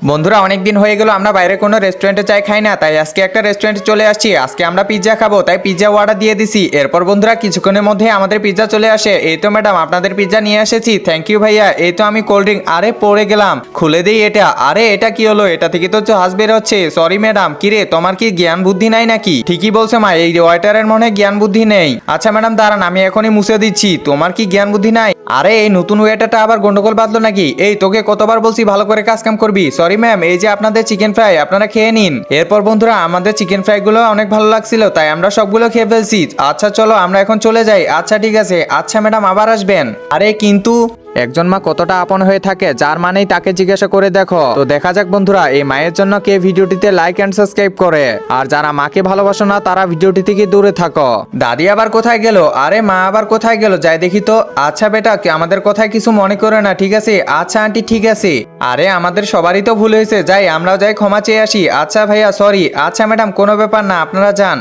বন্ধুরা অনেকদিন হয়ে গেল আমরা বাইরে কোনো রেস্টুরেন্টে চাই খাই না, তাই আজকে একটা রেস্টুরেন্টে চলে আসছি। আজকে আমরা পিৎজা খাবো, তাই পিৎজা অর্ডার দিয়ে দিছি। এরপর বন্ধুরা কিছুক্ষণের মধ্যে আমাদের পিৎজা চলে আসে। এই তো ম্যাডাম আপনাদের পিৎজা নিয়ে এসেছি। থ্যাংক ইউ ভাইয়া। এই তো আমি কোল্ড ড্রিঙ্ক আরে পড়ে গেলাম, খুলে দিই এটা। আরে এটা কি হলো? এটা থেকে তো জাহাজ বের হচ্ছে। Sorry madam. কিরে তোমার কি জ্ঞান বুদ্ধি নাই নাকি? ঠিকই বলছে মা, এই ওয়েটারের মনে হয় জ্ঞান বুদ্ধি নেই। আচ্ছা ম্যাডাম দাঁড়ান, আমি এখনই মুছে দিচ্ছি। তোমার কি জ্ঞান বুদ্ধি নাই? আরে এই নতুন ওয়েটারটা আবার গন্ডগোল বাঁধলো নাকি? এই তোকে কতবার বলছি ভালো করে কাজ কাম করবি। সরি ম্যাম, এই যে আপনাদের চিকেন ফ্রাই, আপনারা খেয়ে নিন। এরপর বন্ধুরা আমাদের চিকেন ফ্রাই গুলো অনেক ভালো লাগছিল, তাই আমরা সবগুলো খেয়ে ফেলছি। আচ্ছা চলো আমরা এখন চলে যাই। আচ্ছা ঠিক আছে। আচ্ছা ম্যাডাম আবার আসবেন। আরে কিন্তু একজন মা কতটা আপন হয়ে থাকে, যার মানেই তাকে জিজ্ঞাসা করে দেখো। তো দেখা যাক বন্ধুরা এই মায়ের জন্য কে ভিডিওটিতে লাইক এন্ড সাবস্ক্রাইব করে, আর যারা মাকে ভালোবাসো না তারা ভিডিওটি থেকে দূরে থাকো। দাদি আবার কোথায় গেল? আরে মা আবার কোথায় গেল? যাই দেখি তো। আচ্ছা বেটা, আমাদের কথায় কিছু মনে করে না, ঠিক আছে? আচ্ছা আন্টি ঠিক আছে। আরে আমাদের সবারই তো ভুল হয়েছে, যাই আমরাও যাই ক্ষমা চেয়ে আসি। আচ্ছা ভাইয়া সরি। আচ্ছা ম্যাডাম কোনো ব্যাপার না, আপনারা যান।